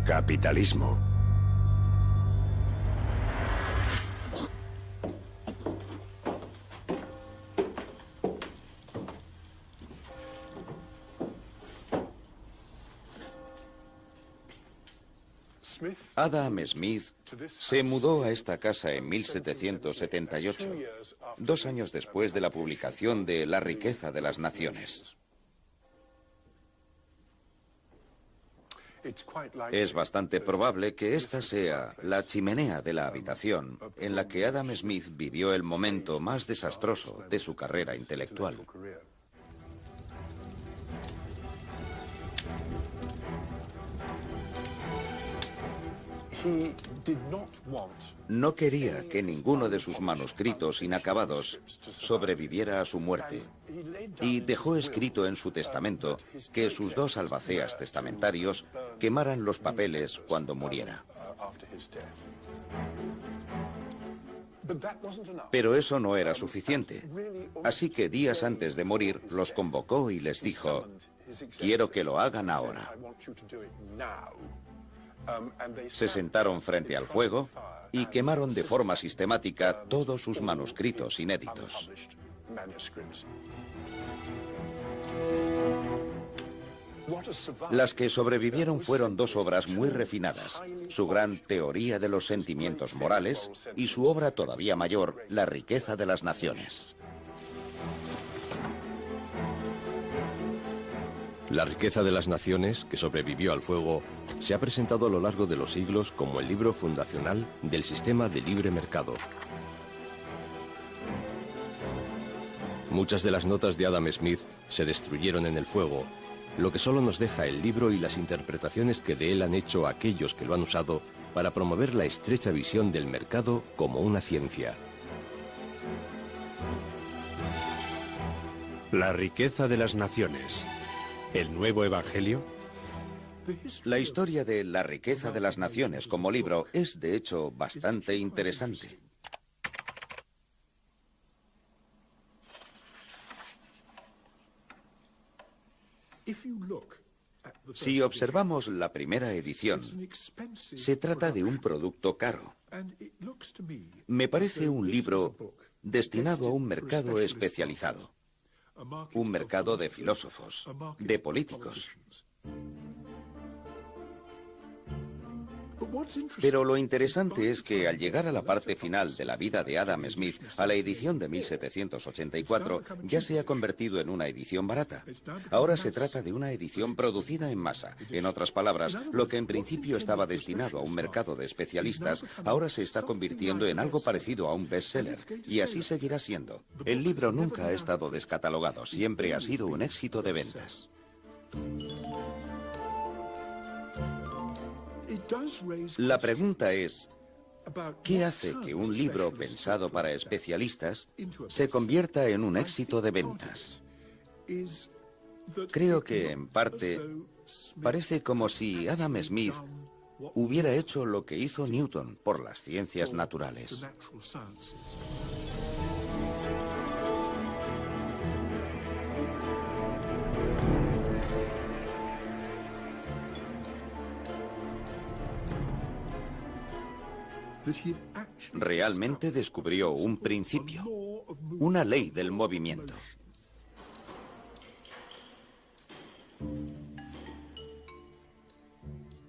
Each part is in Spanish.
Capitalismo. Adam Smith se mudó a esta casa en 1778, 2 años después de la publicación de La riqueza de las naciones. Es bastante probable que esta sea la chimenea de la habitación en la que Adam Smith vivió el momento más desastroso de su carrera intelectual. No quería que ninguno de sus manuscritos inacabados sobreviviera a su muerte y dejó escrito en su testamento que sus 2 albaceas testamentarios quemaran los papeles cuando muriera. Pero eso no era suficiente, así que días antes de morir los convocó y les dijo: «Quiero que lo hagan ahora». Se sentaron frente al fuego y quemaron de forma sistemática todos sus manuscritos inéditos. Las que sobrevivieron fueron 2 obras muy refinadas: su gran Teoría de los sentimientos morales y su obra todavía mayor, La riqueza de las naciones. La riqueza de las naciones, que sobrevivió al fuego, se ha presentado a lo largo de los siglos como el libro fundacional del sistema de libre mercado. Muchas de las notas de Adam Smith se destruyeron en el fuego, lo que solo nos deja el libro y las interpretaciones que de él han hecho aquellos que lo han usado para promover la estrecha visión del mercado como una ciencia. La riqueza de las naciones. ¿El nuevo evangelio? La historia de La riqueza de las naciones como libro es, de hecho, bastante interesante. Si observamos la primera edición, se trata de un producto caro. Me parece un libro destinado a un mercado especializado. Un mercado de filósofos, de políticos. Pero lo interesante es que al llegar a la parte final de la vida de Adam Smith, a la edición de 1784, ya se ha convertido en una edición barata. Ahora se trata de una edición producida en masa. En otras palabras, lo que en principio estaba destinado a un mercado de especialistas, ahora se está convirtiendo en algo parecido a un bestseller. Y así seguirá siendo. El libro nunca ha estado descatalogado, siempre ha sido un éxito de ventas. La pregunta es, ¿qué hace que un libro pensado para especialistas se convierta en un éxito de ventas? Creo que, en parte, parece como si Adam Smith hubiera hecho lo que hizo Newton por las ciencias naturales. Realmente descubrió un principio, una ley del movimiento.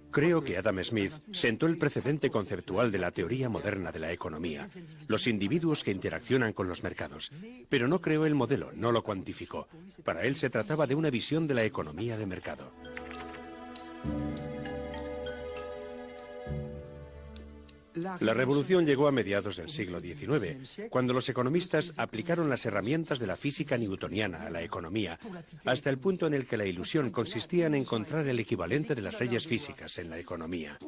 Creo que Adam Smith sentó el precedente conceptual de la teoría moderna de la economía, los individuos que interaccionan con los mercados. Pero no creó el modelo, no lo cuantificó. Para él se trataba de una visión de la economía de mercado. La revolución llegó a mediados del siglo XIX, cuando los economistas aplicaron las herramientas de la física newtoniana a la economía, hasta el punto en el que la ilusión consistía en encontrar el equivalente de las leyes físicas en la economía.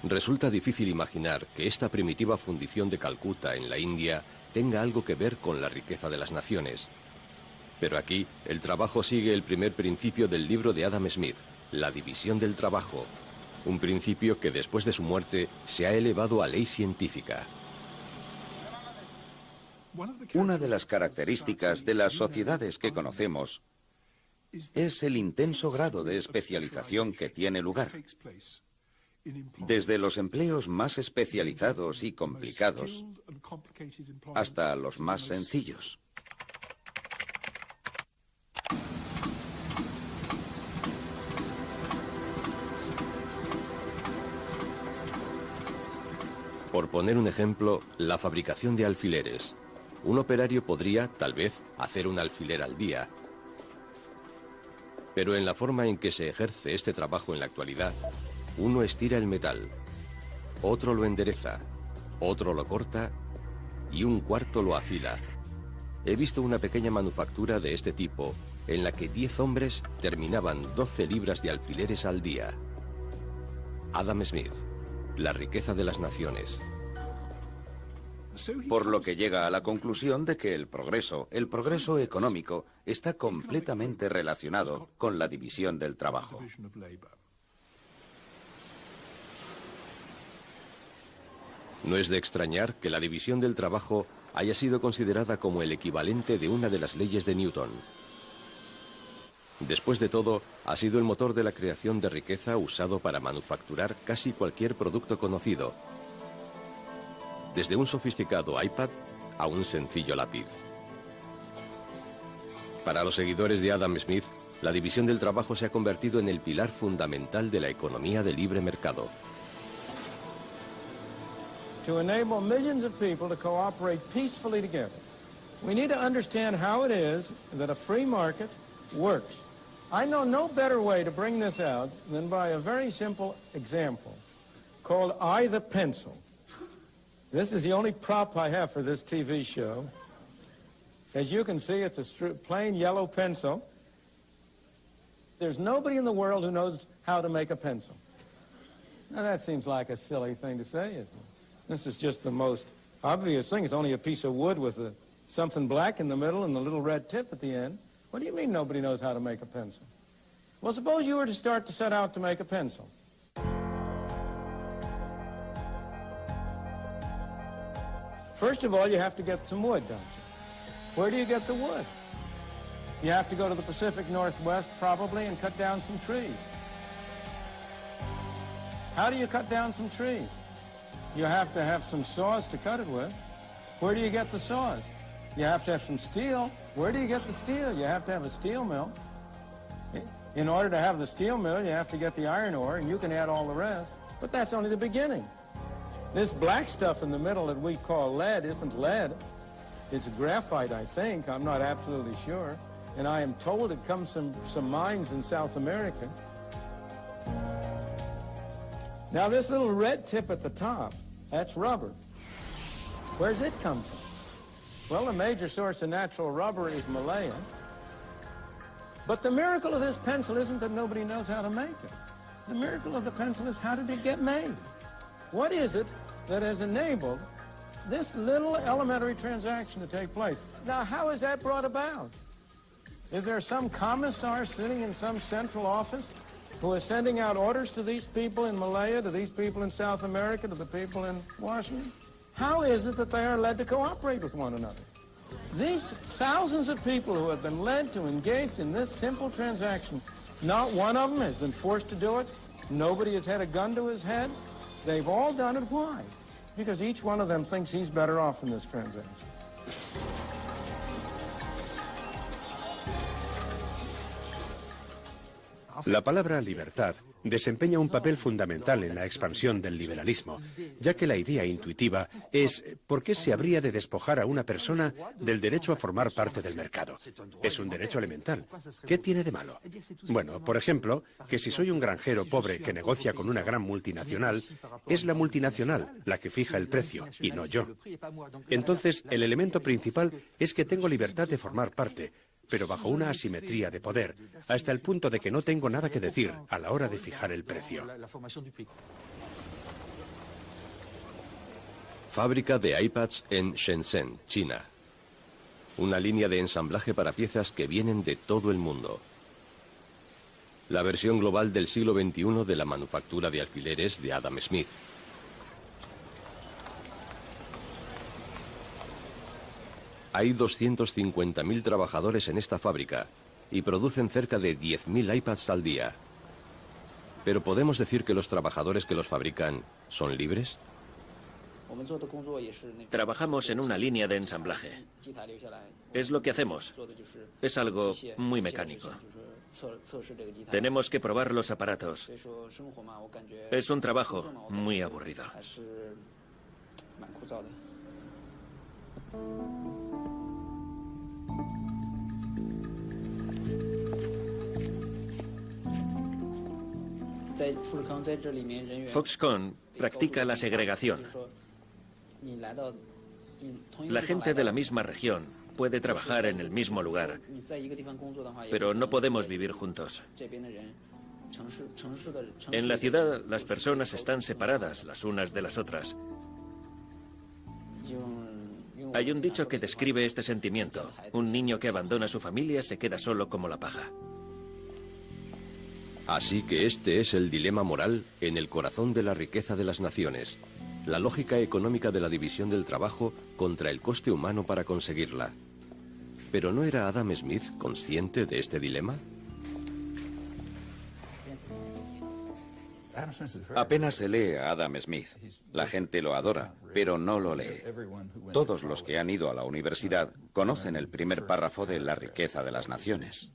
Resulta difícil imaginar que esta primitiva fundición de Calcuta en la India tenga algo que ver con la riqueza de las naciones. Pero aquí, el trabajo sigue el primer principio del libro de Adam Smith, la división del trabajo, un principio que después de su muerte se ha elevado a ley científica. Una de las características de las sociedades que conocemos es el intenso grado de especialización que tiene lugar. Desde los empleos más especializados y complicados hasta los más sencillos. Por poner un ejemplo, la fabricación de alfileres. Un operario podría, tal vez, hacer un alfiler al día. Pero en la forma en que se ejerce este trabajo en la actualidad, uno estira el metal, otro lo endereza, otro lo corta y un cuarto lo afila. He visto una pequeña manufactura de este tipo en la que 10 hombres terminaban 12 libras de alfileres al día. Adam Smith, La riqueza de las naciones. Por lo que llega a la conclusión de que el progreso económico, está completamente relacionado con la división del trabajo. No es de extrañar que la división del trabajo haya sido considerada como el equivalente de una de las leyes de Newton. Después de todo, ha sido el motor de la creación de riqueza usado para manufacturar casi cualquier producto conocido, desde un sofisticado iPad a un sencillo lápiz. Para los seguidores de Adam Smith, la división del trabajo se ha convertido en el pilar fundamental de la economía de libre mercado. To enable millions of people to cooperate peacefully together, we need to understand how it is that a free market works. I know no better way to bring this out than by a very simple example called I the Pencil. This is the only prop I have for this TV show. As you can see, it's a plain yellow pencil. There's nobody in the world who knows how to make a pencil. Now that seems like a silly thing to say, isn't it? This is just the most obvious thing. It's only a piece of wood with something black in the middle and a little red tip at the end. What do you mean nobody knows how to make a pencil? Well, suppose you were to start to set out to make a pencil. First of all, you have to get some wood, don't you? Where do you get the wood? You have to go to the Pacific Northwest, probably, and cut down some trees. How do you cut down some trees? You have to have some saws to cut it with. Where do you get the saws? You have to have some steel. Where do you get the steel? You have to have a steel mill. In order to have the steel mill, you have to get the iron ore, and you can add all the rest. But that's only the beginning. This black stuff in the middle that we call lead isn't lead. It's graphite, I think. I'm not absolutely sure. And I am told it comes from some mines in South America. Now, this little red tip at the top, that's rubber. Where's it come from? Well, the major source of natural rubber is Malaya. But the miracle of this pencil isn't that nobody knows how to make it. The miracle of the pencil is how did it get made? What is it that has enabled this little elementary transaction to take place? Now, how is that brought about? Is there some commissar sitting in some central office who is sending out orders to these people in Malaya, to these people in South America, to the people in Washington? How is it that they are led to cooperate with one another? These thousands of people who have been led to engage in this simple transaction, not one of them has been forced to do it. Nobody has had a gun to his head. They've all done it. Why? Because each one of them thinks he's better off in this transaction. La palabra libertad desempeña un papel fundamental en la expansión del liberalismo, ya que la idea intuitiva es ¿por qué se habría de despojar a una persona del derecho a formar parte del mercado? Es un derecho elemental. ¿Qué tiene de malo? Bueno, por ejemplo, que si soy un granjero pobre que negocia con una gran multinacional, es la multinacional la que fija el precio y no yo. Entonces, el elemento principal es que tengo libertad de formar parte, pero bajo una asimetría de poder, hasta el punto de que no tengo nada que decir a la hora de fijar el precio. Fábrica de iPads en Shenzhen, China. Una línea de ensamblaje para piezas que vienen de todo el mundo. La versión global del siglo XXI de la manufactura de alfileres de Adam Smith. Hay 250.000 trabajadores en esta fábrica y producen cerca de 10.000 iPads al día. ¿Pero podemos decir que los trabajadores que los fabrican son libres? Trabajamos en una línea de ensamblaje. Es lo que hacemos. Es algo muy mecánico. Tenemos que probar los aparatos. Es un trabajo muy aburrido. Foxconn practica la segregación. La gente de la misma región puede trabajar en el mismo lugar, pero no podemos vivir juntos. En la ciudad, las personas están separadas las unas de las otras. Hay un dicho que describe este sentimiento. Un niño que abandona a su familia se queda solo como la paja. Así que este es el dilema moral en el corazón de la riqueza de las naciones. La lógica económica de la división del trabajo contra el coste humano para conseguirla. ¿Pero no era Adam Smith consciente de este dilema? Apenas se lee a Adam Smith. La gente lo adora, pero no lo lee. Todos los que han ido a la universidad conocen el primer párrafo de La riqueza de las naciones.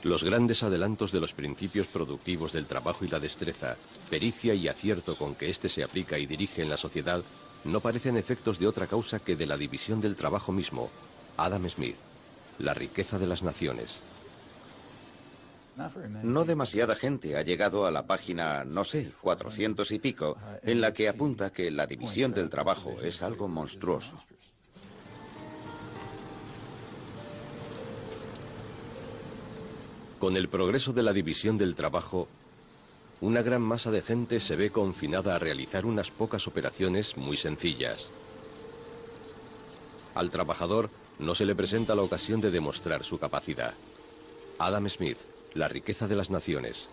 Los grandes adelantos de los principios productivos del trabajo y la destreza, pericia y acierto con que éste se aplica y dirige en la sociedad, no parecen efectos de otra causa que de la división del trabajo mismo. Adam Smith, La riqueza de las naciones. No demasiada gente ha llegado a la página, no sé, 400 y pico, en la que apunta que la división del trabajo es algo monstruoso. Con el progreso de la división del trabajo, una gran masa de gente se ve confinada a realizar unas pocas operaciones muy sencillas. Al trabajador no se le presenta la ocasión de demostrar su capacidad. Adam Smith, La riqueza de las naciones.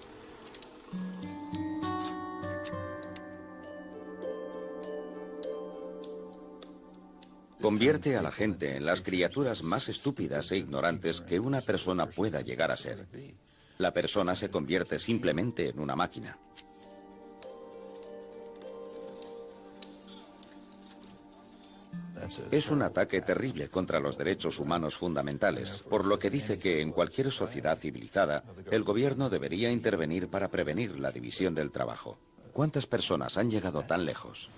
Convierte a la gente en las criaturas más estúpidas e ignorantes que una persona pueda llegar a ser. La persona se convierte simplemente en una máquina. Es un ataque terrible contra los derechos humanos fundamentales, por lo que dice que en cualquier sociedad civilizada, el gobierno debería intervenir para prevenir la división del trabajo. ¿Cuántas personas han llegado tan lejos?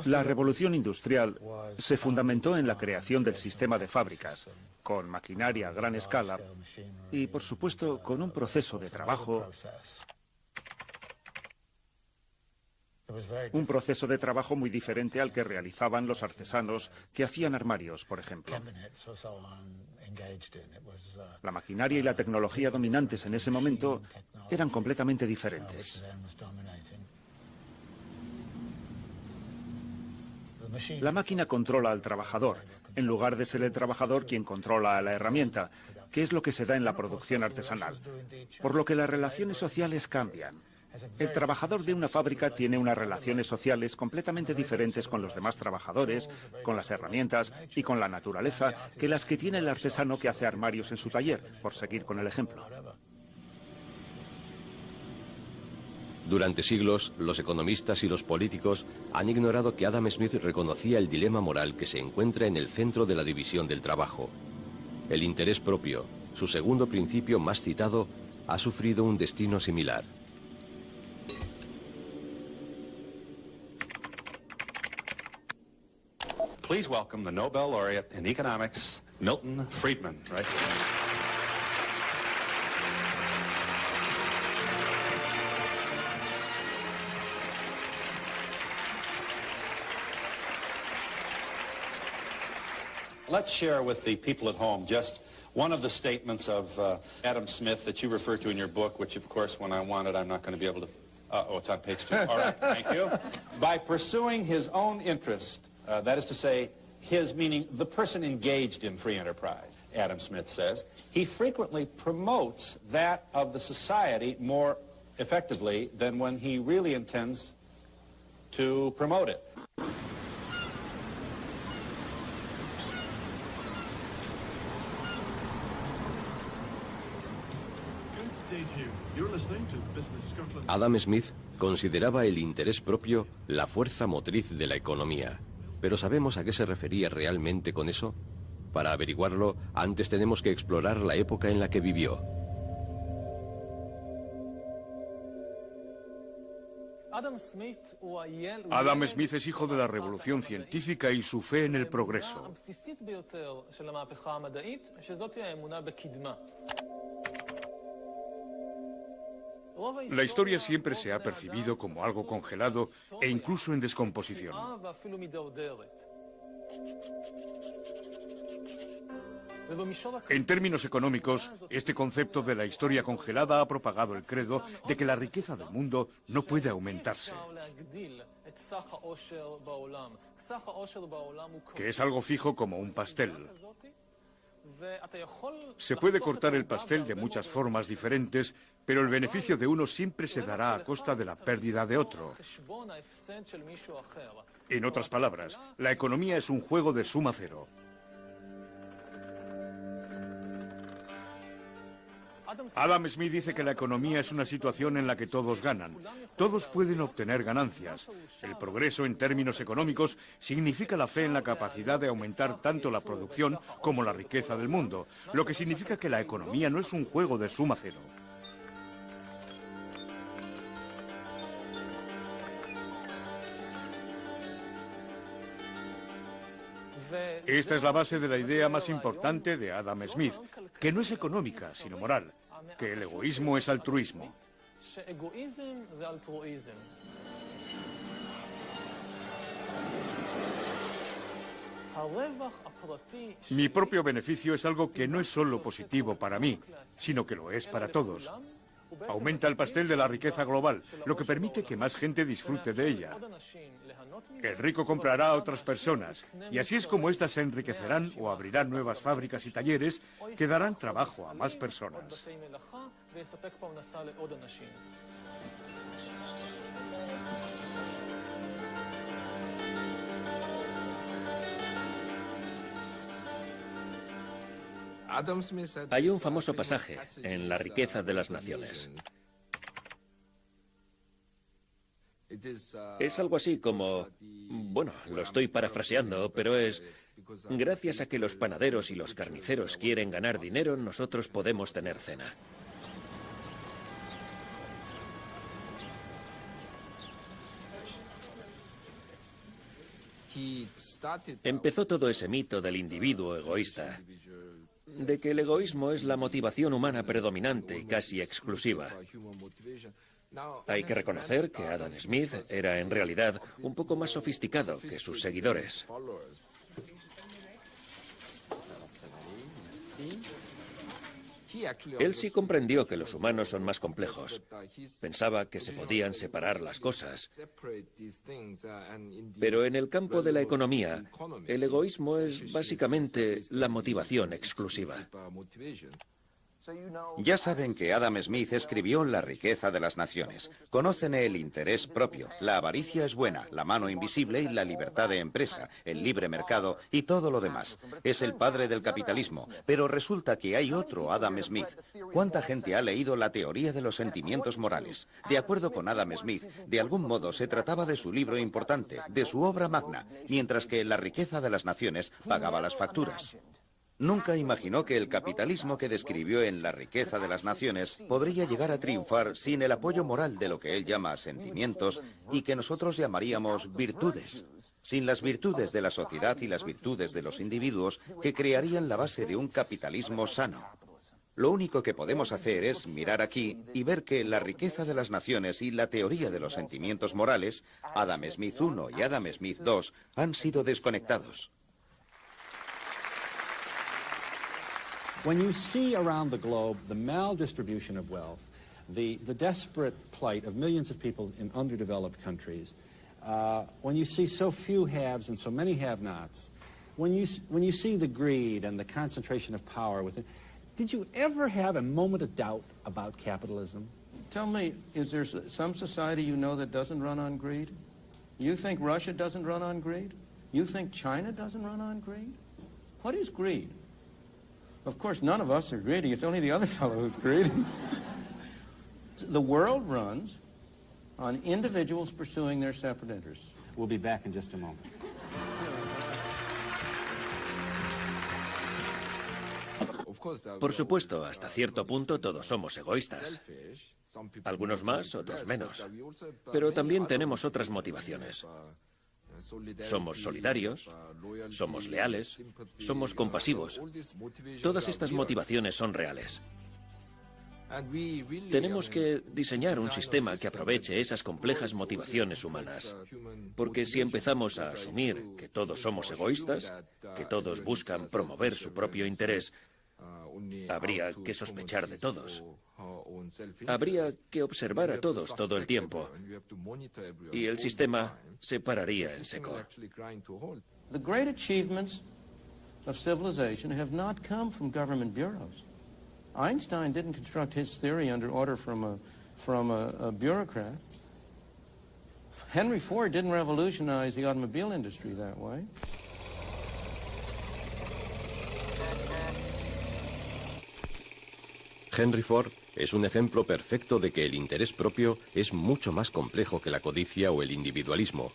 La revolución industrial se fundamentó en la creación del sistema de fábricas, con maquinaria a gran escala y, por supuesto, con un proceso de trabajo. Un proceso de trabajo muy diferente al que realizaban los artesanos que hacían armarios, por ejemplo. La maquinaria y la tecnología dominantes en ese momento eran completamente diferentes. La máquina controla al trabajador, en lugar de ser el trabajador quien controla a la herramienta, que es lo que se da en la producción artesanal. Por lo que las relaciones sociales cambian. El trabajador de una fábrica tiene unas relaciones sociales completamente diferentes con los demás trabajadores, con las herramientas y con la naturaleza que las que tiene el artesano que hace armarios en su taller, por seguir con el ejemplo. Durante siglos, los economistas y los políticos han ignorado que Adam Smith reconocía el dilema moral que se encuentra en el centro de la división del trabajo. El interés propio, su segundo principio más citado, ha sufrido un destino similar. Please welcome the Nobel laureate in economics, Milton Friedman, right? Let's share with the people at home just one of the statements of Adam Smith that you refer to in your book, which, of course, when I want it, I'm not going to be able to... oh, it's on page 2. All right, thank you. By pursuing his own interest, that is to say, his meaning the person engaged in free enterprise, Adam Smith says, he frequently promotes that of the society more effectively than when he really intends to promote it. Adam Smith consideraba el interés propio la fuerza motriz de la economía. ¿Pero sabemos a qué se refería realmente con eso? Para averiguarlo, antes tenemos que explorar la época en la que vivió. Adam Smith es hijo de la revolución científica y su fe en el progreso. La historia siempre se ha percibido como algo congelado e incluso en descomposición. En términos económicos, este concepto de la historia congelada ha propagado el credo de que la riqueza del mundo no puede aumentarse, que es algo fijo como un pastel. Se puede cortar el pastel de muchas formas diferentes, pero el beneficio de uno siempre se dará a costa de la pérdida de otro. En otras palabras, la economía es un juego de suma cero. Adam Smith dice que la economía es una situación en la que todos ganan. Todos pueden obtener ganancias. El progreso en términos económicos significa la fe en la capacidad de aumentar tanto la producción como la riqueza del mundo, lo que significa que la economía no es un juego de suma cero. Esta es la base de la idea más importante de Adam Smith, que no es económica, sino moral, que el egoísmo es altruismo. Mi propio beneficio es algo que no es solo positivo para mí, sino que lo es para todos. Aumenta el pastel de la riqueza global, lo que permite que más gente disfrute de ella. El rico comprará a otras personas, y así es como éstas se enriquecerán o abrirán nuevas fábricas y talleres que darán trabajo a más personas. Hay un famoso pasaje en La riqueza de las naciones. Es algo así como, bueno, lo estoy parafraseando, pero es, gracias a que los panaderos y los carniceros quieren ganar dinero, nosotros podemos tener cena. Empezó todo ese mito del individuo egoísta, de que el egoísmo es la motivación humana predominante y casi exclusiva. Hay que reconocer que Adam Smith era en realidad un poco más sofisticado que sus seguidores. Él sí comprendió que los humanos son más complejos. Pensaba que se podían separar las cosas. Pero en el campo de la economía, el egoísmo es básicamente la motivación exclusiva. Ya saben que Adam Smith escribió La riqueza de las naciones. Conocen el interés propio. La avaricia es buena, la mano invisible y la libertad de empresa, el libre mercado y todo lo demás. Es el padre del capitalismo, pero resulta que hay otro Adam Smith. ¿Cuánta gente ha leído la teoría de los sentimientos morales? De acuerdo con Adam Smith, de algún modo se trataba de su libro importante, de su obra magna, mientras que La riqueza de las naciones pagaba las facturas. Nunca imaginó que el capitalismo que describió en La riqueza de las naciones podría llegar a triunfar sin el apoyo moral de lo que él llama sentimientos y que nosotros llamaríamos virtudes. Sin las virtudes de la sociedad y las virtudes de los individuos que crearían la base de un capitalismo sano. Lo único que podemos hacer es mirar aquí y ver que La riqueza de las naciones y la teoría de los sentimientos morales, Adam Smith I y Adam Smith II, han sido desconectados. When you see around the globe the maldistribution of wealth, the desperate plight of millions of people in underdeveloped countries, when you see so few haves and so many have-nots, when you see the greed and the concentration of power within, did you ever have a moment of doubt about capitalism? Tell me, is there some society you know that doesn't run on greed? You think Russia doesn't run on greed? You think China doesn't run on greed? What is greed? Of course, none of us are greedy. It's only the other fellow who's greedy. The world runs on individuals pursuing their separate interests. We'll be back in just a moment. Por supuesto, hasta cierto punto todos somos egoístas. Algunos más, otros menos. Pero también tenemos otras motivaciones. Somos solidarios, somos leales, somos compasivos. Todas estas motivaciones son reales. Tenemos que diseñar un sistema que aproveche esas complejas motivaciones humanas. Porque si empezamos a asumir que todos somos egoístas, que todos buscan promover su propio interés, habría que sospechar de todos. Habría que observar a todos todo el tiempo. Y el sistema se pararía en seco. The great achievements of civilization have not come from government bureaus. Einstein didn't construct his theory under order from a bureaucrat. Henry Ford didn't revolutionize the automobile industry that way. Henry Ford es un ejemplo perfecto de que el interés propio es mucho más complejo que la codicia o el individualismo.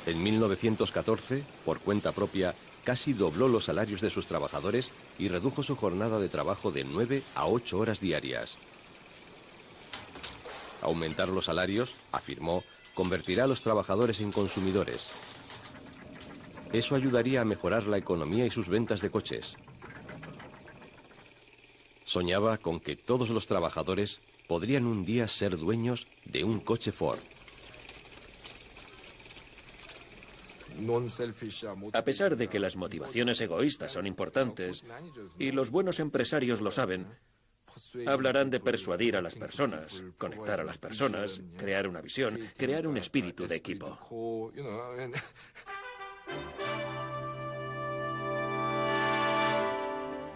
En 1914, por cuenta propia, casi dobló los salarios de sus trabajadores y redujo su jornada de trabajo de 9 a 8 horas diarias. Aumentar los salarios, afirmó, convertirá a los trabajadores en consumidores. Eso ayudaría a mejorar la economía y sus ventas de coches. Soñaba con que todos los trabajadores podrían un día ser dueños de un coche Ford. A pesar de que las motivaciones egoístas son importantes, y los buenos empresarios lo saben, hablarán de persuadir a las personas, conectar a las personas, crear una visión, crear un espíritu de equipo.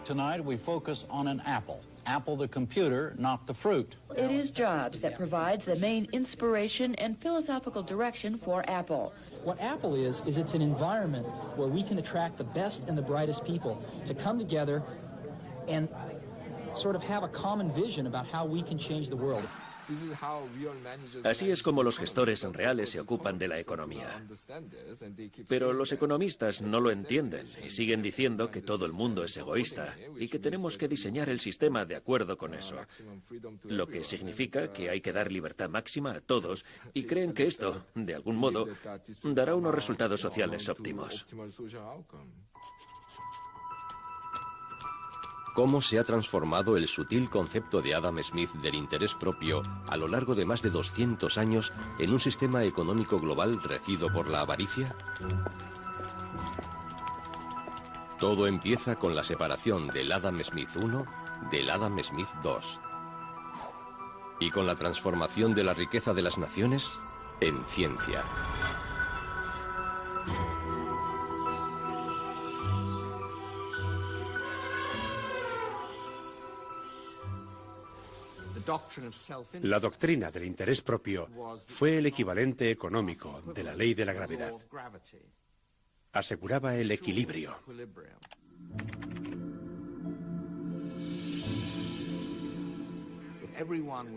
Tonight we focus on an apple. Apple the computer, not the fruit. It is Jobs that provides the main inspiration and philosophical direction for Apple. What Apple is it's an environment where we can attract the best and the brightest people to come together and sort of have a common vision about how we can change the world. Así es como los gestores reales se ocupan de la economía. Pero los economistas no lo entienden y siguen diciendo que todo el mundo es egoísta y que tenemos que diseñar el sistema de acuerdo con eso. Lo que significa que hay que dar libertad máxima a todos y creen que esto, de algún modo, dará unos resultados sociales óptimos. ¿Cómo se ha transformado el sutil concepto de Adam Smith del interés propio a lo largo de más de 200 años en un sistema económico global regido por la avaricia? Todo empieza con la separación del Adam Smith I del Adam Smith II. Y con la transformación de la riqueza de las naciones en ciencia. La doctrina del interés propio fue el equivalente económico de la ley de la gravedad. Aseguraba el equilibrio.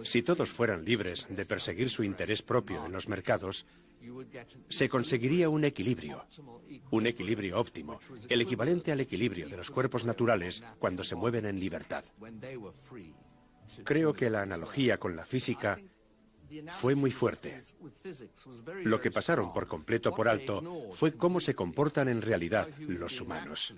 Si todos fueran libres de perseguir su interés propio en los mercados, se conseguiría un equilibrio óptimo, el equivalente al equilibrio de los cuerpos naturales cuando se mueven en libertad. Creo que la analogía con la física fue muy fuerte. Lo que pasaron por completo por alto fue cómo se comportan en realidad los humanos.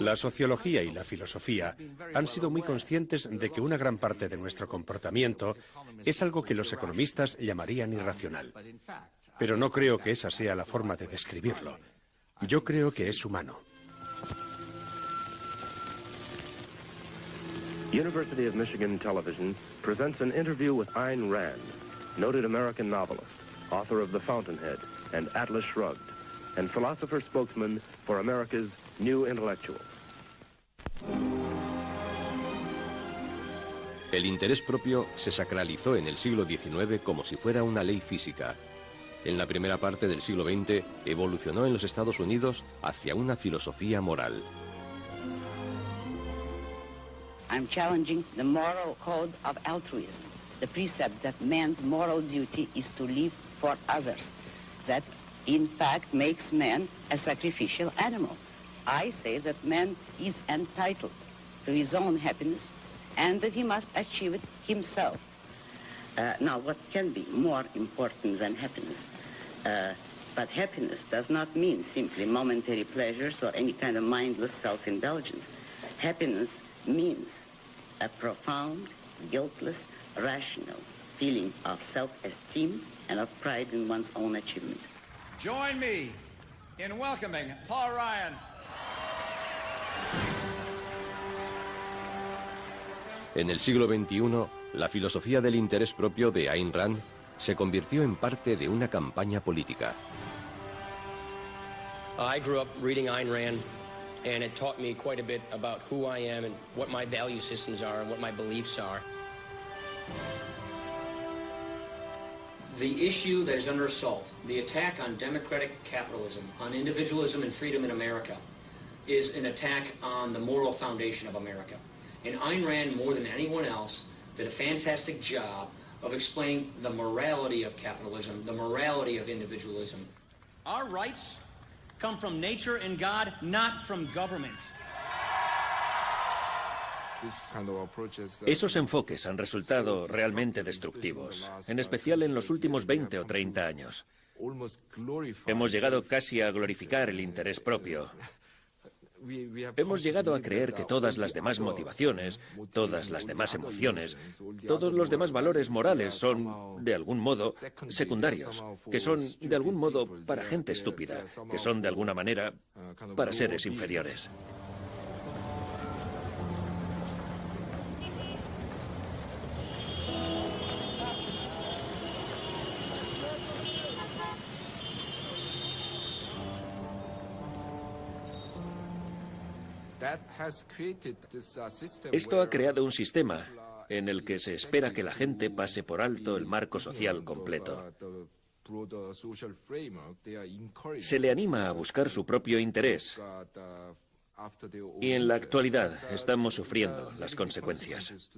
La sociología y la filosofía han sido muy conscientes de que una gran parte de nuestro comportamiento es algo que los economistas llamarían irracional. pero no creo que esa sea la forma de describirlo. Yo creo que es humano. University of Michigan Television presents an interview with Ayn Rand, noted American novelist, author of The Fountainhead and Atlas Shrugged, and philosopher spokesman for America's New Intellectuals. El interés propio se sacralizó en el siglo XIX como si fuera una ley física. En la primera parte del siglo XX evolucionó en los Estados Unidos hacia una filosofía moral. I'm challenging the moral code of altruism, the precept that man's moral duty is to live for others, that in fact makes man a sacrificial animal. I say that man is entitled to his own happiness and that he must achieve it himself. Now, what can be more important than happiness? But happiness does not mean simply momentary pleasures or any kind of mindless self-indulgence. Happiness means a profound, guiltless, rational feeling of self-esteem and of pride in one's own achievement. Join me in welcoming Paul Ryan. En el siglo XXI, la filosofía del interés propio de Ayn Rand se convirtió en parte de una campaña política. I grew up reading Ayn Rand, and it taught me quite a bit about who I am and what my value systems are and what my beliefs are. The issue that is under assault, the attack on democratic capitalism, on individualism and freedom in America, is an attack on the moral foundation of America. And Ayn Rand, more than anyone else, did a fantastic job of explaining the morality of capitalism, the morality of individualism. Our rights come from nature and God, not from governments. Esos enfoques han resultado realmente destructivos, en especial en los últimos 20 o 30 años. Hemos llegado casi a glorificar el interés propio. Hemos llegado a creer que todas las demás motivaciones, todas las demás emociones, todos los demás valores morales son, de algún modo, secundarios, que son, de algún modo, para gente estúpida, que son, de alguna manera, para seres inferiores. Esto ha creado un sistema en el que se espera que la gente pase por alto el marco social completo. Se le anima a buscar su propio interés. Y en la actualidad estamos sufriendo las consecuencias.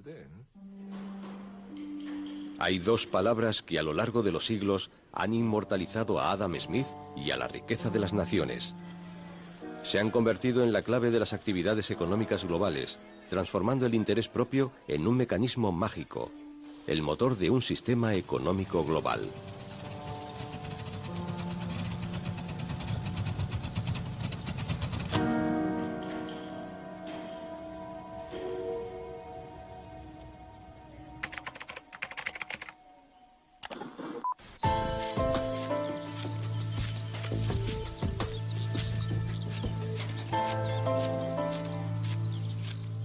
Hay dos palabras que a lo largo de los siglos han inmortalizado a Adam Smith y a la riqueza de las naciones. Se han convertido en la clave de las actividades económicas globales, transformando el interés propio en un mecanismo mágico, el motor de un sistema económico global.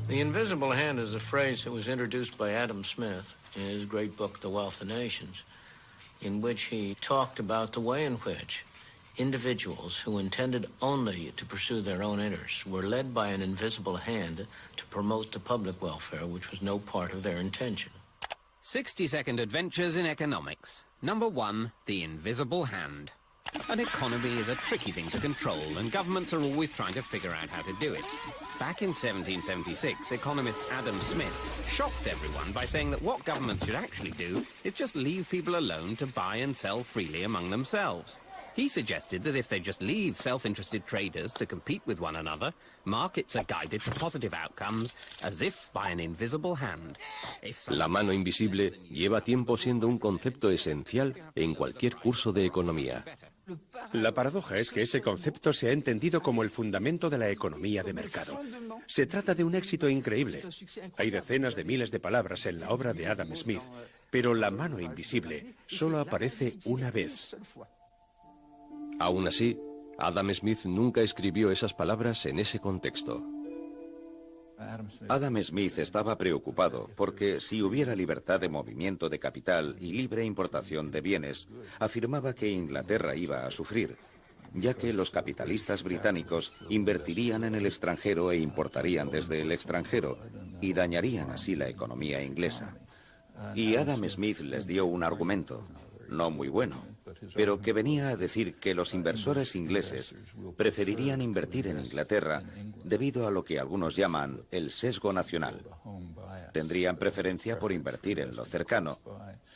The invisible hand is a phrase that was introduced by Adam Smith in his great book, The Wealth of Nations, in which he talked about the way in which individuals who intended only to pursue their own interests were led by an invisible hand to promote the public welfare, which was no part of their intention. 60-second adventures in economics. Number 1, the invisible hand. An economy is a tricky thing to control, and governments are always trying to figure out how to do it. Back in 1776, economist Adam Smith shocked everyone by saying that what governments should actually do is just leave people alone to buy and sell freely among themselves. He suggested that if they just leave self-interested traders to compete with one another, markets are guided to positive outcomes as if by an invisible hand. La mano invisible lleva tiempo siendo un concepto esencial en cualquier curso de economía. La paradoja es que ese concepto se ha entendido como el fundamento de la economía de mercado. Se trata de un éxito increíble. Hay decenas de miles de palabras en la obra de Adam Smith, pero la mano invisible solo aparece una vez. Aún así, Adam Smith nunca escribió esas palabras en ese contexto. Adam Smith estaba preocupado porque si hubiera libertad de movimiento de capital y libre importación de bienes, afirmaba que Inglaterra iba a sufrir, ya que los capitalistas británicos invertirían en el extranjero e importarían desde el extranjero y dañarían así la economía inglesa. Y Adam Smith les dio un argumento, no muy bueno, pero que venía a decir que los inversores ingleses preferirían invertir en Inglaterra debido a lo que algunos llaman el sesgo nacional. Tendrían preferencia por invertir en lo cercano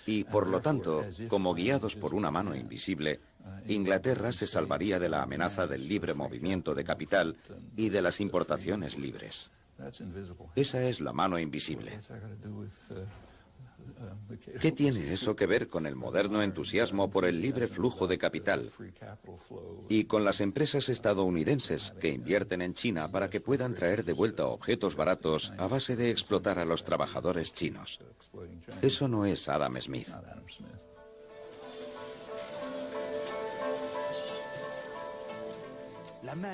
y, por lo tanto, como guiados por una mano invisible, Inglaterra se salvaría de la amenaza del libre movimiento de capital y de las importaciones libres. Esa es la mano invisible. ¿Qué tiene eso que ver con el moderno entusiasmo por el libre flujo de capital y con las empresas estadounidenses que invierten en China para que puedan traer de vuelta objetos baratos a base de explotar a los trabajadores chinos? Eso no es Adam Smith.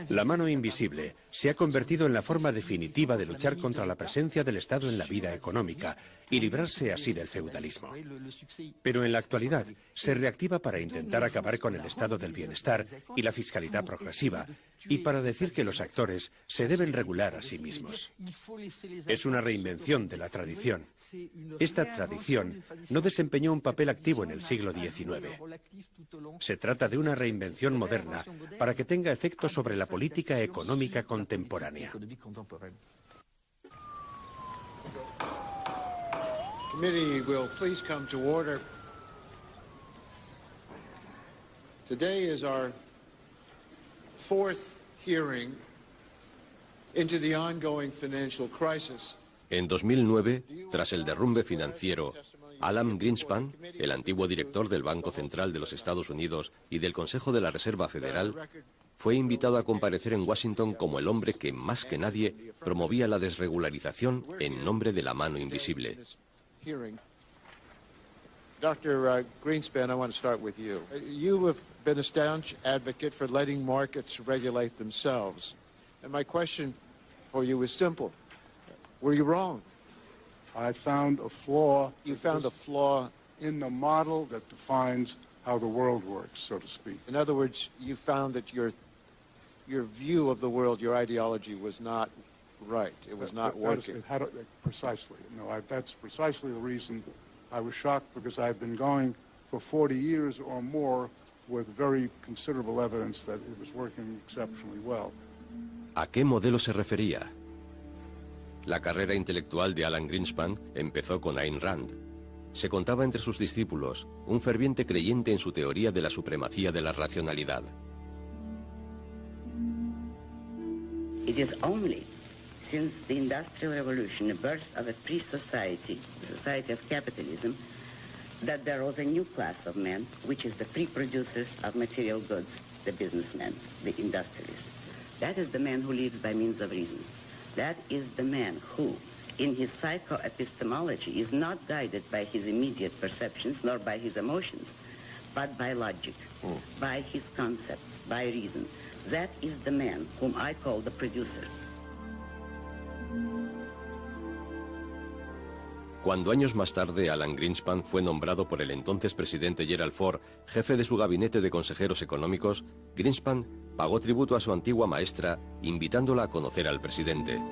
La mano invisible se ha convertido en la forma definitiva de luchar contra la presencia del Estado en la vida económica y librarse así del feudalismo. Pero en la actualidad se reactiva para intentar acabar con el estado del bienestar y la fiscalidad progresiva y para decir que los actores se deben regular a sí mismos. Es una reinvención de la tradición. Esta tradición no desempeñó un papel activo en el siglo XIX. Se trata de una reinvención moderna para que tenga efecto sobre la política económica contemporánea. Committee will please come to order. Today is our fourth hearing into the ongoing financial crisis. En 2009, tras el derrumbe financiero, Alan Greenspan, el antiguo director del Banco Central de los Estados Unidos y del Consejo de la Reserva Federal, fue invitado a comparecer en Washington como el hombre que, más que nadie, promovía la desregularización en nombre de la mano invisible. Dr. Greenspan, I want to start with you. You have been a staunch advocate for letting markets regulate themselves. And my question for you is simple. Were you wrong? I found a flaw. You found a flaw in the model that defines how the world works, so to speak. In other words, you found that your view of the world, your ideology was not right. It was not working. Precisely. No, that's precisely the reason I was shocked, because I've been going for 40 years or more with very considerable evidence that it was working exceptionally well. ¿A qué modelo se refería? La carrera intelectual de Alan Greenspan empezó con Ayn Rand. Se contaba entre sus discípulos un ferviente creyente en su teoría de la supremacía de la racionalidad. It is only since the Industrial Revolution, the birth of a free society, the society of capitalism, that there was a new class of men, which is the free producers of material goods, the businessmen, the industrialists. That is the man who lives by means of reason. That is the man who, in his psychoepistemology, is not guided by his immediate perceptions nor by his emotions, but by logic, by his concepts, by reason. That is the man whom I call the producer. Cuando años más tarde Alan Greenspan fue nombrado por el entonces presidente Gerald Ford jefe de su gabinete de consejeros económicos, Greenspan pagó tributo a su antigua maestra, invitándola a conocer al presidente.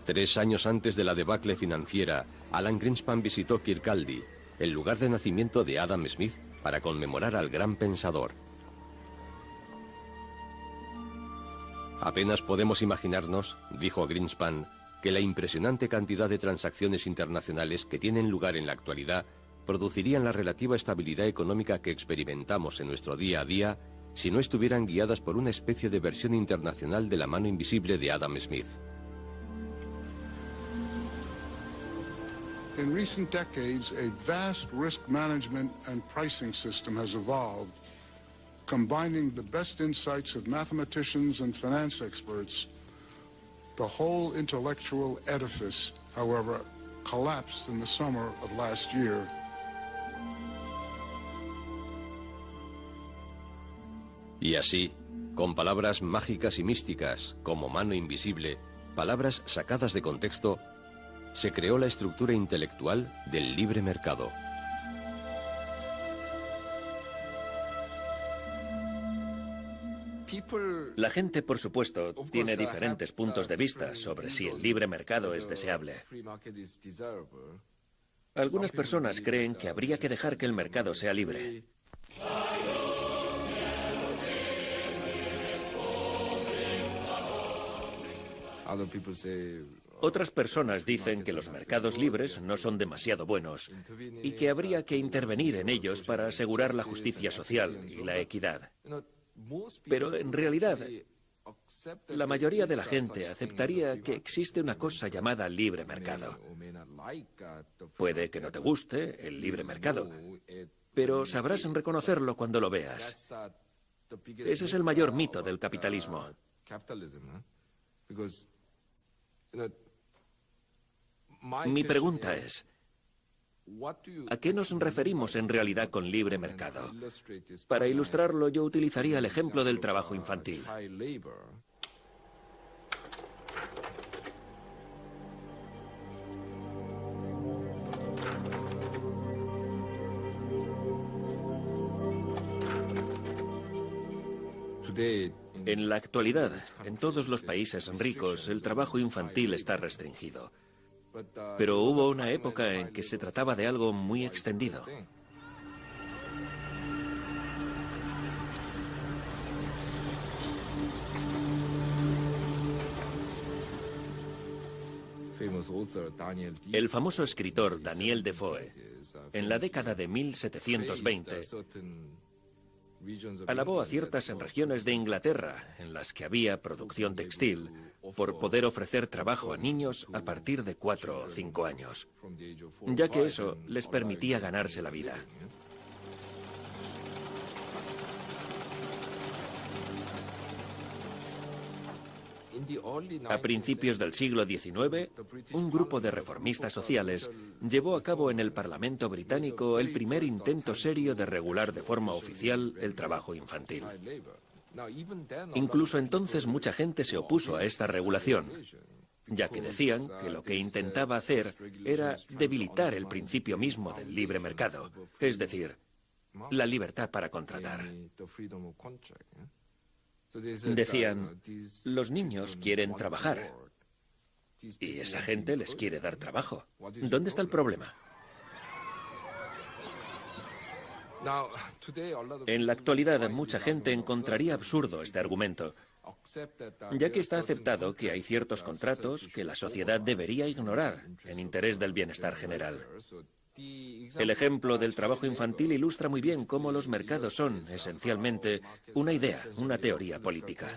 Tres años antes de la debacle financiera, Alan Greenspan visitó Kirkcaldy, el lugar de nacimiento de Adam Smith, para conmemorar al gran pensador. Apenas podemos imaginarnos, dijo Greenspan, que la impresionante cantidad de transacciones internacionales que tienen lugar en la actualidad producirían la relativa estabilidad económica que experimentamos en nuestro día a día si no estuvieran guiadas por una especie de versión internacional de la mano invisible de Adam Smith. In recent decades, a vast risk management and pricing system has evolved, combining the best insights of mathematicians and finance experts. The whole intellectual edifice, however, collapsed in the summer of last year. Y así, con palabras mágicas y místicas, como mano invisible, palabras sacadas de contexto, se creó la estructura intelectual del libre mercado. La gente, por supuesto, tiene diferentes puntos de vista sobre si el libre mercado es deseable. Algunas personas creen que habría que dejar que el mercado sea libre. Otras personas dicen que los mercados libres no son demasiado buenos y que habría que intervenir en ellos para asegurar la justicia social y la equidad. Pero en realidad, la mayoría de la gente aceptaría que existe una cosa llamada libre mercado. Puede que no te guste el libre mercado, pero sabrás reconocerlo cuando lo veas. Ese es el mayor mito del capitalismo. Mi pregunta es, ¿a qué nos referimos en realidad con libre mercado? Para ilustrarlo, yo utilizaría el ejemplo del trabajo infantil. En la actualidad, en todos los países ricos, el trabajo infantil está restringido. Pero hubo una época en que se trataba de algo muy extendido. El famoso escritor Daniel Defoe, en la década de 1720, alabó a ciertas regiones de Inglaterra en las que había producción textil por poder ofrecer trabajo a niños a partir de 4 o 5 años, ya que eso les permitía ganarse la vida. A principios del siglo XIX, un grupo de reformistas sociales llevó a cabo en el Parlamento británico el primer intento serio de regular de forma oficial el trabajo infantil. Incluso entonces mucha gente se opuso a esta regulación, ya que decían que lo que intentaba hacer era debilitar el principio mismo del libre mercado, es decir, la libertad para contratar. Decían, los niños quieren trabajar y esa gente les quiere dar trabajo. ¿Dónde está el problema? En la actualidad, mucha gente encontraría absurdo este argumento, ya que está aceptado que hay ciertos contratos que la sociedad debería ignorar en interés del bienestar general. El ejemplo del trabajo infantil ilustra muy bien cómo los mercados son, esencialmente, una idea, una teoría política.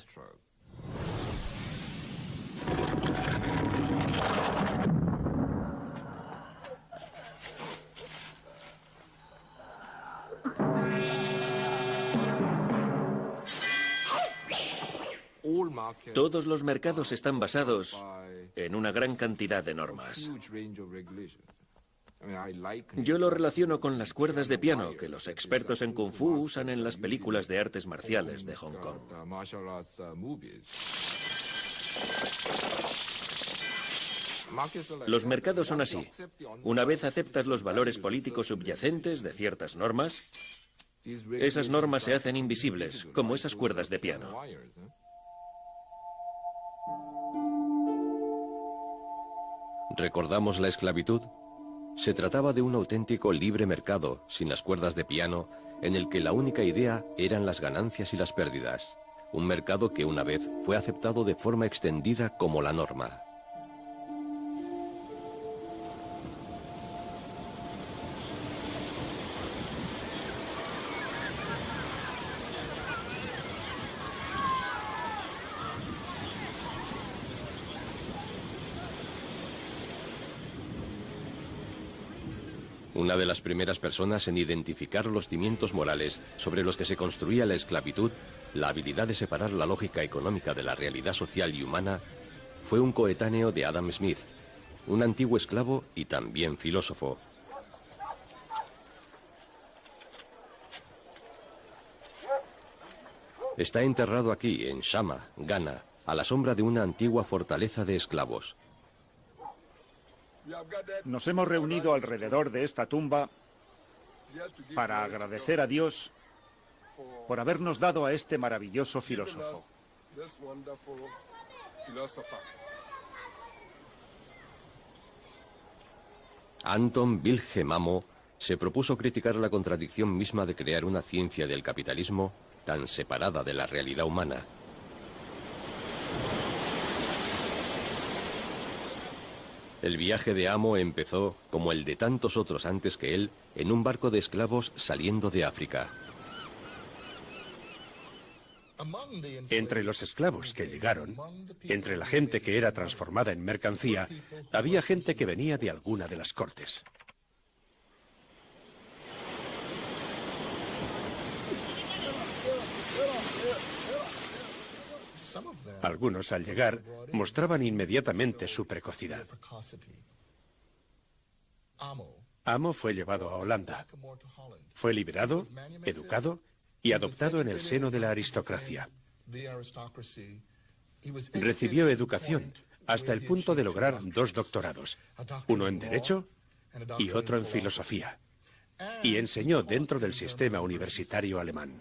Todos los mercados están basados en una gran cantidad de normas. Yo lo relaciono con las cuerdas de piano que los expertos en Kung Fu usan en las películas de artes marciales de Hong Kong. Los mercados son así. Una vez aceptas los valores políticos subyacentes de ciertas normas, esas normas se hacen invisibles, como esas cuerdas de piano. ¿Recordamos la esclavitud? Se trataba de un auténtico libre mercado, sin las cuerdas de piano, en el que la única idea eran las ganancias y las pérdidas. Un mercado que una vez fue aceptado de forma extendida como la norma. Una de las primeras personas en identificar los cimientos morales sobre los que se construía la esclavitud, la habilidad de separar la lógica económica de la realidad social y humana, fue un coetáneo de Adam Smith, un antiguo esclavo y también filósofo. Está enterrado aquí, en Shama, Ghana, a la sombra de una antigua fortaleza de esclavos. Nos hemos reunido alrededor de esta tumba para agradecer a Dios por habernos dado a este maravilloso filósofo. Anton Wilhelm Amo se propuso criticar la contradicción misma de crear una ciencia del capitalismo tan separada de la realidad humana. El viaje de Amo empezó, como el de tantos otros antes que él, en un barco de esclavos saliendo de África. Entre los esclavos que llegaron, entre la gente que era transformada en mercancía, había gente que venía de alguna de las cortes. Algunos, al llegar, mostraban inmediatamente su precocidad. Amo fue llevado a Holanda. Fue liberado, educado y adoptado en el seno de la aristocracia. Recibió educación hasta el punto de lograr 2 doctorados, uno en Derecho y otro en Filosofía, y enseñó dentro del sistema universitario alemán.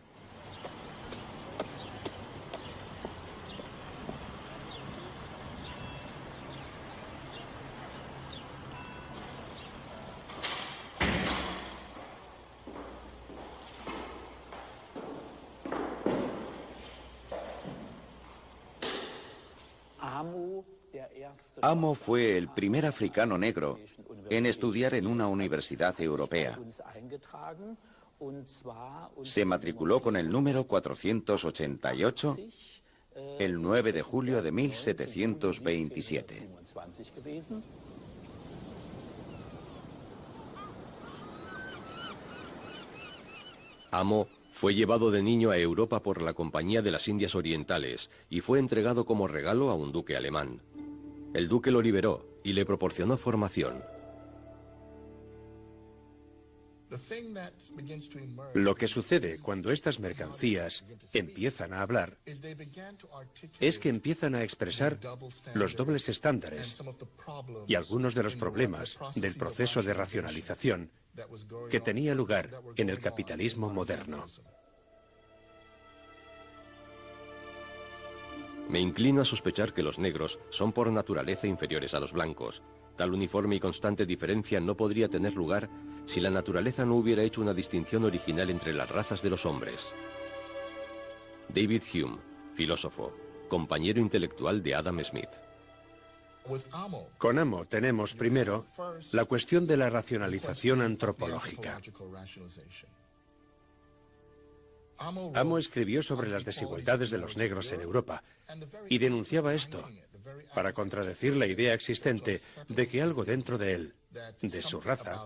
Amo fue el primer africano negro en estudiar en una universidad europea. Se matriculó con el número 488 el 9 de julio de 1727. Amo fue llevado de niño a Europa por la Compañía de las Indias Orientales y fue entregado como regalo a un duque alemán. El duque lo liberó y le proporcionó formación. Lo que sucede cuando estas mercancías empiezan a hablar es que empiezan a expresar los dobles estándares y algunos de los problemas del proceso de racionalización que tenía lugar en el capitalismo moderno. Me inclino a sospechar que los negros son por naturaleza inferiores a los blancos. Tal uniforme y constante diferencia no podría tener lugar si la naturaleza no hubiera hecho una distinción original entre las razas de los hombres. David Hume, filósofo, compañero intelectual de Adam Smith. Con Amo tenemos primero la cuestión de la racionalización antropológica. Amo escribió sobre las desigualdades de los negros en Europa y denunciaba esto para contradecir la idea existente de que algo dentro de él, de su raza,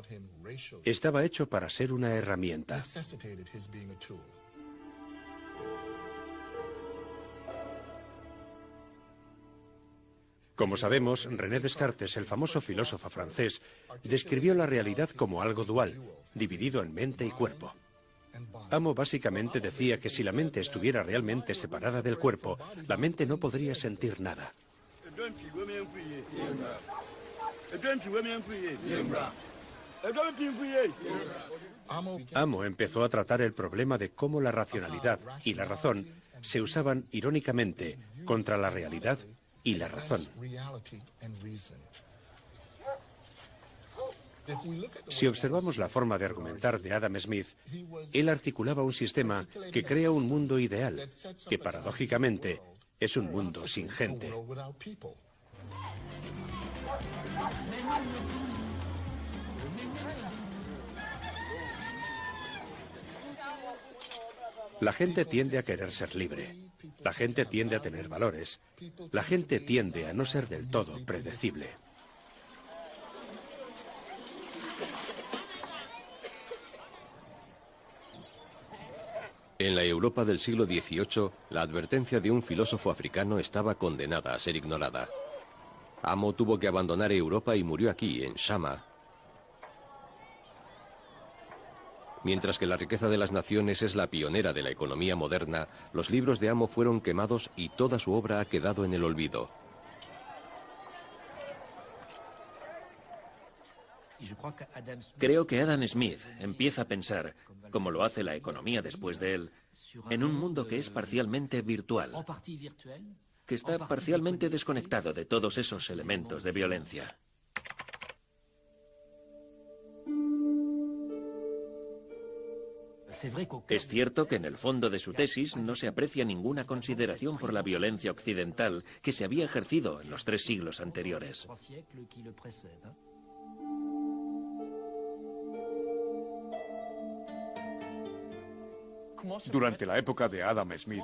estaba hecho para ser una herramienta. Como sabemos, René Descartes, el famoso filósofo francés, describió la realidad como algo dual, dividido en mente y cuerpo. Amo básicamente decía que si la mente estuviera realmente separada del cuerpo, la mente no podría sentir nada. Amo empezó a tratar el problema de cómo la racionalidad y la razón se usaban irónicamente contra la realidad y la razón. Si observamos la forma de argumentar de Adam Smith, él articulaba un sistema que crea un mundo ideal, que paradójicamente es un mundo sin gente. La gente tiende a querer ser libre. La gente tiende a tener valores. La gente tiende a no ser del todo predecible. En la Europa del siglo XVIII, la advertencia de un filósofo africano estaba condenada a ser ignorada. Amo tuvo que abandonar Europa y murió aquí, en Shama. Mientras que La riqueza de las naciones es la pionera de la economía moderna, los libros de Amo fueron quemados y toda su obra ha quedado en el olvido. Creo que Adam Smith empieza a pensar, como lo hace la economía después de él, en un mundo que es parcialmente virtual, que está parcialmente desconectado de todos esos elementos de violencia. Es cierto que en el fondo de su tesis no se aprecia ninguna consideración por la violencia occidental que se había ejercido en los 3 siglos anteriores. Durante la época de Adam Smith,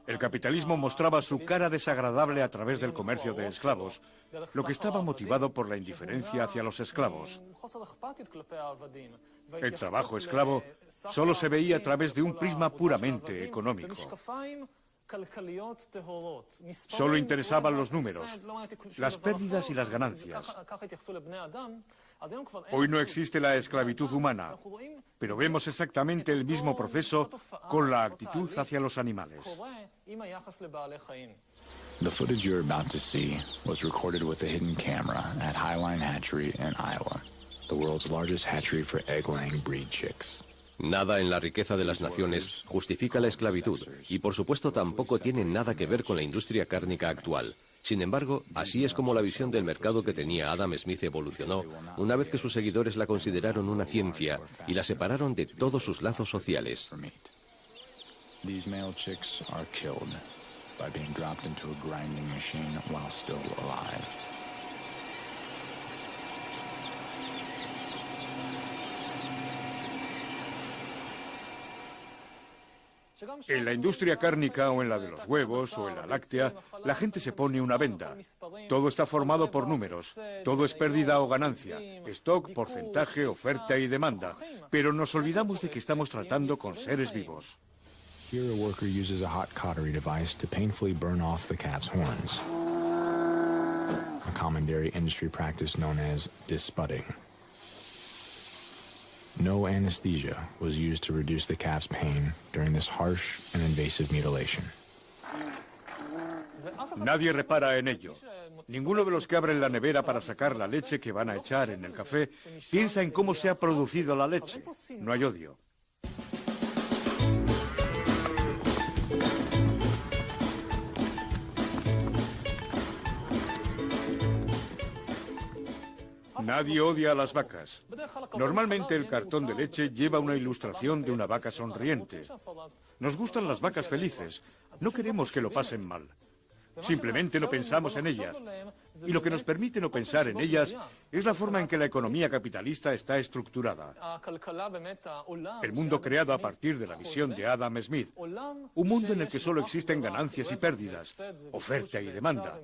el capitalismo mostraba su cara desagradable a través del comercio de esclavos, lo que estaba motivado por la indiferencia hacia los esclavos. El trabajo esclavo solo se veía a través de un prisma puramente económico. Solo interesaban los números, las pérdidas y las ganancias. Hoy no existe la esclavitud humana, pero vemos exactamente el mismo proceso con la actitud hacia los animales. The footage you're about to see was recorded with a hidden camera at Highline Hatchery in Iowa, the world's largest hatchery for egg-laying breed chicks. Nada en La riqueza de las naciones justifica la esclavitud y por supuesto tampoco tiene nada que ver con la industria cárnica actual. Sin embargo, así es como la visión del mercado que tenía Adam Smith evolucionó una vez que sus seguidores la consideraron una ciencia y la separaron de todos sus lazos sociales. These male chicks are killed by being dropped into a grinding machine while still alive. En la industria cárnica o en la de los huevos o en la láctea, la gente se pone una venda. Todo está formado por números. Todo es pérdida o ganancia. Stock, porcentaje, oferta y demanda. Pero nos olvidamos de que estamos tratando con seres vivos. Here a worker uses a hot cautery device to painfully burn off the calf's horns. A common dairy industry practice known as disbudding. No anesthesia was used to reduce the calf's pain during this harsh and invasive mutilation. Nadie repara en ello. Ninguno de los que abren la nevera para sacar la leche que van a echar en el café piensa en cómo se ha producido la leche. No hay odio. Nadie odia a las vacas. Normalmente el cartón de leche lleva una ilustración de una vaca sonriente. Nos gustan las vacas felices. No queremos que lo pasen mal. Simplemente no pensamos en ellas. Y lo que nos permite no pensar en ellas es la forma en que la economía capitalista está estructurada. El mundo creado a partir de la visión de Adam Smith. Un mundo en el que solo existen ganancias y pérdidas, oferta y demanda.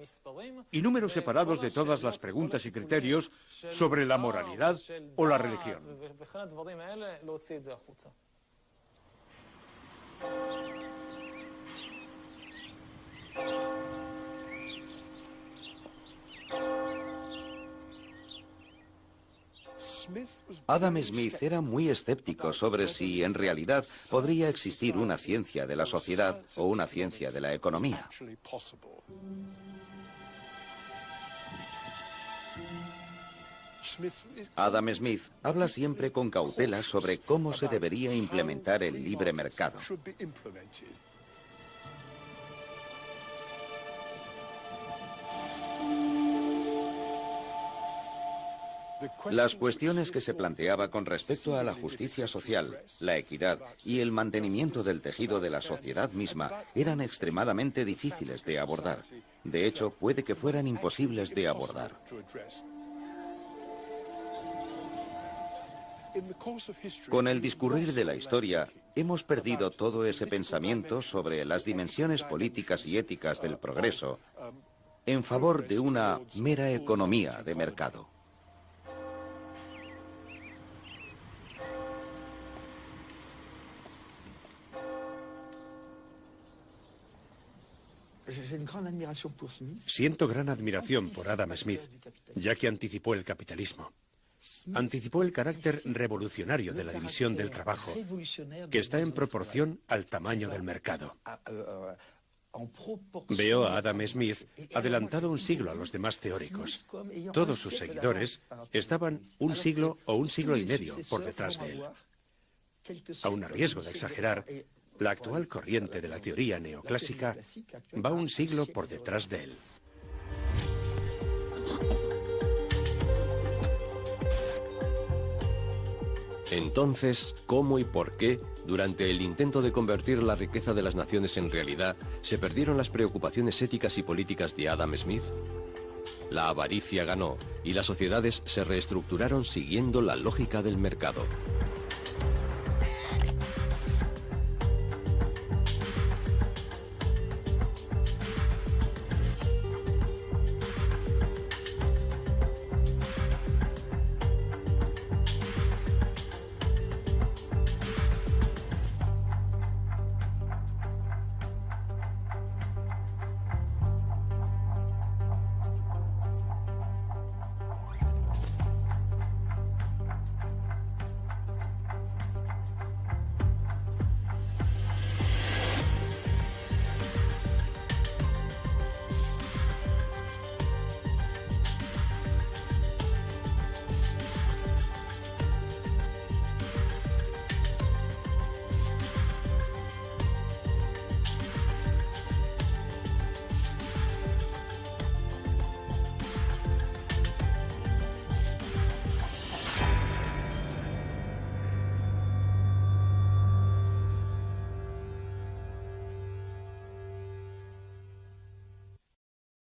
Y números separados de todas las preguntas y criterios sobre la moralidad o la religión. Adam Smith era muy escéptico sobre si en realidad podría existir una ciencia de la sociedad o una ciencia de la economía. Adam Smith habla siempre con cautela sobre cómo se debería implementar el libre mercado. Las cuestiones que se planteaba con respecto a la justicia social, la equidad y el mantenimiento del tejido de la sociedad misma eran extremadamente difíciles de abordar. De hecho, puede que fueran imposibles de abordar. Con el discurrir de la historia, hemos perdido todo ese pensamiento sobre las dimensiones políticas y éticas del progreso en favor de una mera economía de mercado. Siento gran admiración por Adam Smith, ya que anticipó el capitalismo. Anticipó el carácter revolucionario de la división del trabajo, que está en proporción al tamaño del mercado. Veo a Adam Smith adelantado un siglo a los demás teóricos. Todos sus seguidores estaban un siglo o un siglo y medio por detrás de él. Aun a riesgo de exagerar, la actual corriente de la teoría neoclásica va un siglo por detrás de él. Entonces, ¿cómo y por qué, durante el intento de convertir la riqueza de las naciones en realidad, se perdieron las preocupaciones éticas y políticas de Adam Smith? La avaricia ganó y las sociedades se reestructuraron siguiendo la lógica del mercado.